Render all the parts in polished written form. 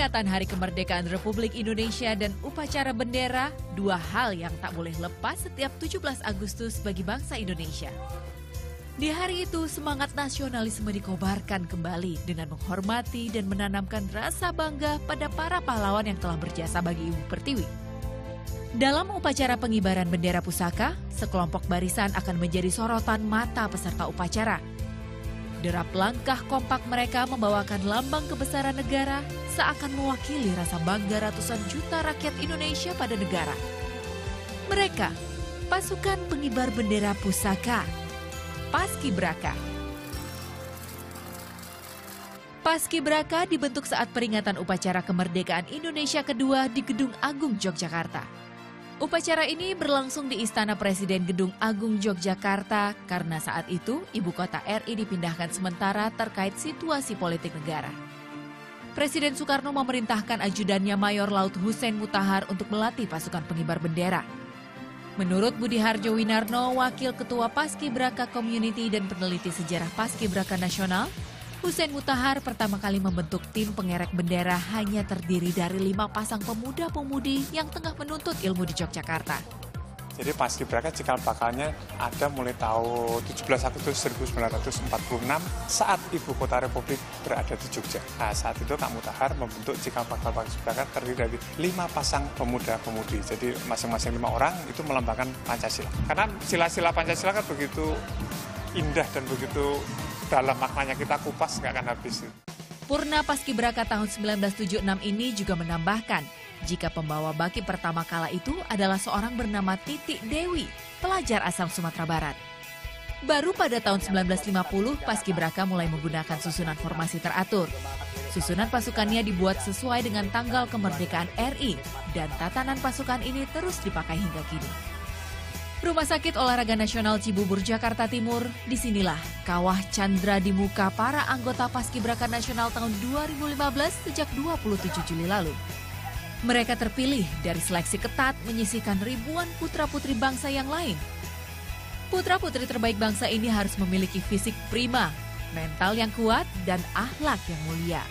Peringatan Hari Kemerdekaan Republik Indonesia dan upacara bendera, dua hal yang tak boleh lepas setiap 17 Agustus bagi bangsa Indonesia. Di hari itu, semangat nasionalisme dikobarkan kembali dengan menghormati dan menanamkan rasa bangga pada para pahlawan yang telah berjasa bagi Ibu Pertiwi. Dalam upacara pengibaran bendera pusaka, sekelompok barisan akan menjadi sorotan mata peserta upacara. Derap langkah kompak mereka membawakan lambang kebesaran negara seakan mewakili rasa bangga ratusan juta rakyat Indonesia pada negara. Mereka, pasukan pengibar bendera pusaka, Paskibraka. Paskibraka dibentuk saat peringatan upacara kemerdekaan Indonesia kedua di Gedung Agung Yogyakarta. Upacara ini berlangsung di Istana Presiden Gedung Agung Yogyakarta karena saat itu ibu kota RI dipindahkan sementara terkait situasi politik negara. Presiden Soekarno memerintahkan ajudannya Mayor Laut Hussein Mutahar untuk melatih pasukan pengibar bendera. Menurut Budi Harjo Winarno, Wakil Ketua Paskibraka Community dan peneliti sejarah Paskibraka Nasional, Hussein Mutahar pertama kali membentuk tim pengerek bendera hanya terdiri dari 5 pasang pemuda-pemudi yang tengah menuntut ilmu di Yogyakarta. Jadi Paskibraka cikal bakalnya ada mulai tahun 17 Agustus 1946 saat Ibu Kota Republik berada di Jogja. Nah, saat itu Kak Mutahar membentuk cikal bakal Paskibraka terdiri dari 5 pasang pemuda-pemudi. Jadi masing-masing 5 orang itu melambangkan Pancasila. Karena sila-sila Pancasila kan begitu indah dan begitu dalam maknanya, kita kupas nggak akan habis. Purna Paskibraka tahun 1976 ini juga menambahkan, jika pembawa baki pertama kala itu adalah seorang bernama Titik Dewi, pelajar asal Sumatera Barat. Baru pada tahun 1950, Paskibraka mulai menggunakan susunan formasi teratur. Susunan pasukannya dibuat sesuai dengan tanggal kemerdekaan RI, dan tatanan pasukan ini terus dipakai hingga kini. Rumah Sakit Olahraga Nasional Cibubur, Jakarta Timur, disinilah kawah Chandra di muka para anggota Paskibraka Nasional tahun 2015 sejak 27 Juli lalu. Mereka terpilih dari seleksi ketat menyisihkan ribuan putra-putri bangsa yang lain. Putra-putri terbaik bangsa ini harus memiliki fisik prima, mental yang kuat, dan akhlak yang mulia.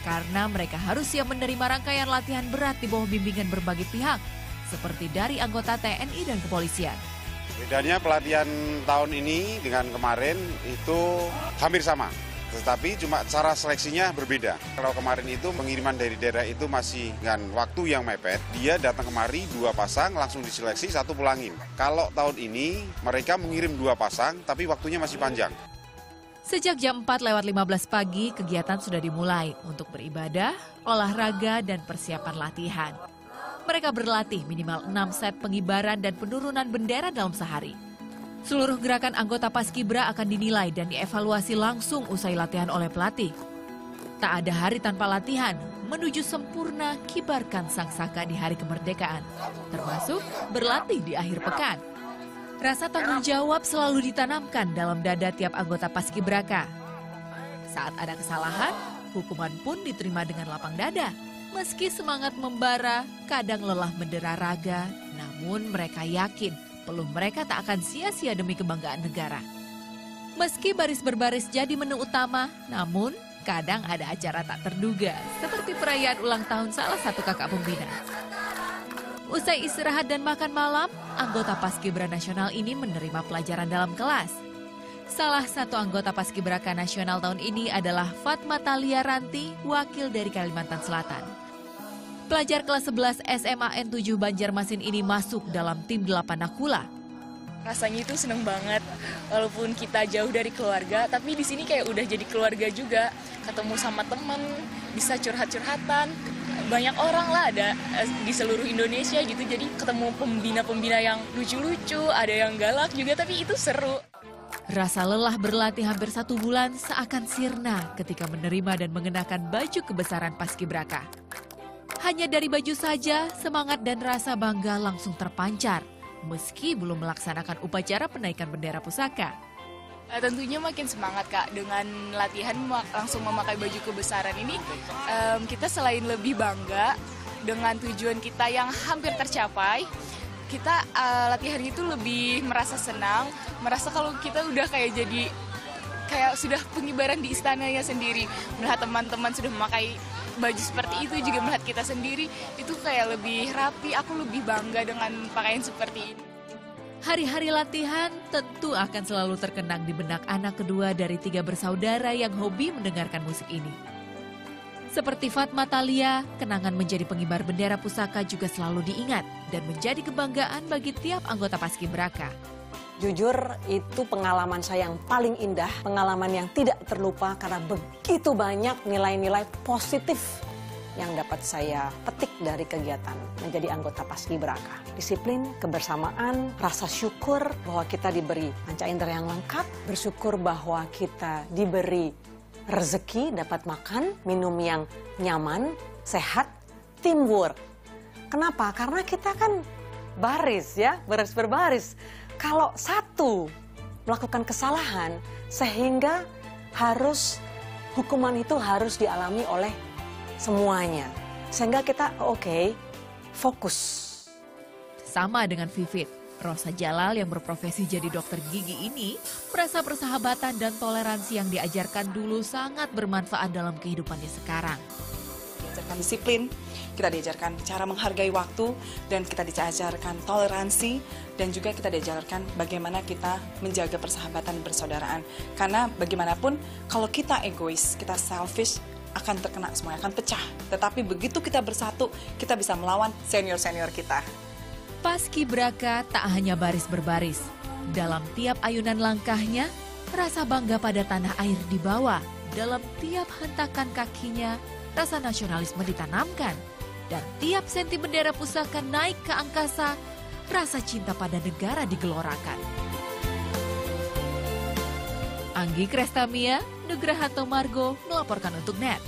Karena mereka harus siap menerima rangkaian latihan berat di bawah bimbingan berbagai pihak, seperti dari anggota TNI dan kepolisian. Bedanya pelatihan tahun ini dengan kemarin itu hampir sama, tetapi cuma cara seleksinya berbeda. Kalau kemarin itu pengiriman dari daerah itu masih dengan waktu yang mepet, dia datang kemari 2 pasang langsung diseleksi, 1 pulangin. Kalau tahun ini mereka mengirim 2 pasang tapi waktunya masih panjang. Sejak jam 4:15 pagi, kegiatan sudah dimulai untuk beribadah, olahraga, dan persiapan latihan. Mereka berlatih minimal 6 set pengibaran dan penurunan bendera dalam sehari. Seluruh gerakan anggota Paskibra akan dinilai dan dievaluasi langsung usai latihan oleh pelatih. Tak ada hari tanpa latihan, menuju sempurna kibarkan sang saka di hari kemerdekaan, termasuk berlatih di akhir pekan. Rasa tanggung jawab selalu ditanamkan dalam dada tiap anggota Paskibraka. Saat ada kesalahan, hukuman pun diterima dengan lapang dada. Meski semangat membara, kadang lelah mendera raga, namun mereka yakin peluh mereka tak akan sia-sia demi kebanggaan negara. Meski baris berbaris jadi menu utama, namun kadang ada acara tak terduga, seperti perayaan ulang tahun salah satu kakak pembina. Usai istirahat dan makan malam, anggota Paskibra Nasional ini menerima pelajaran dalam kelas. Salah satu anggota Paskibraka Nasional tahun ini adalah Fatma Talia Ranti, wakil dari Kalimantan Selatan. Pelajar kelas 11 SMA N7 Banjarmasin ini masuk dalam tim 8 Nakula. Rasanya itu seneng banget, walaupun kita jauh dari keluarga, tapi di sini kayak udah jadi keluarga juga. Ketemu sama teman, bisa curhat-curhatan. Banyak orang lah ada di seluruh Indonesia gitu, jadi ketemu pembina-pembina yang lucu-lucu, ada yang galak juga, tapi itu seru. Rasa lelah berlatih hampir 1 bulan seakan sirna ketika menerima dan mengenakan baju kebesaran Paskibraka. Hanya dari baju saja, semangat dan rasa bangga langsung terpancar, meski belum melaksanakan upacara penaikan bendera pusaka. Tentunya makin semangat Kak, dengan latihan langsung memakai baju kebesaran ini, kita selain lebih bangga dengan tujuan kita yang hampir tercapai, kita latihan itu lebih merasa senang, merasa kalau kita udah kayak sudah pengibaran di istananya sendiri, melihat teman-teman sudah memakai baju seperti itu, juga melihat kita sendiri, itu kayak lebih rapi, aku lebih bangga dengan pakaian seperti ini. Hari-hari latihan tentu akan selalu terkenang di benak anak kedua dari 3 bersaudara yang hobi mendengarkan musik ini. Seperti Fatma Thalia, kenangan menjadi pengibar bendera pusaka juga selalu diingat dan menjadi kebanggaan bagi tiap anggota Paskibraka. Jujur, itu pengalaman saya yang paling indah, pengalaman yang tidak terlupa karena begitu banyak nilai-nilai positif yang dapat saya petik dari kegiatan menjadi anggota Paskibraka. Disiplin, kebersamaan, rasa syukur bahwa kita diberi panca indera yang lengkap, bersyukur bahwa kita diberi rezeki, dapat makan, minum yang nyaman, sehat, teamwork. Kenapa? Karena kita kan baris ya, baris berbaris. Kalau satu melakukan kesalahan, sehingga hukuman itu harus dialami oleh semuanya. Sehingga kita fokus. Sama dengan Vivit, Rosa Jalal yang berprofesi jadi dokter gigi ini merasa persahabatan dan toleransi yang diajarkan dulu sangat bermanfaat dalam kehidupannya sekarang. Diajarkan disiplin, kita diajarkan cara menghargai waktu, dan kita diajarkan toleransi, dan juga kita diajarkan bagaimana kita menjaga persahabatan bersaudaraan. Karena bagaimanapun kalau kita egois, kita selfish, akan terkena semuanya, akan pecah. Tetapi begitu kita bersatu, kita bisa melawan senior-senior kita. Paskibraka tak hanya baris berbaris. Dalam tiap ayunan langkahnya, rasa bangga pada tanah air dibawa. Dalam tiap hentakan kakinya, rasa nasionalisme ditanamkan. Dan tiap senti bendera pusaka naik ke angkasa, rasa cinta pada negara digelorakan. Anggi Krestamia, Nugrahanto Margo melaporkan untuk NET.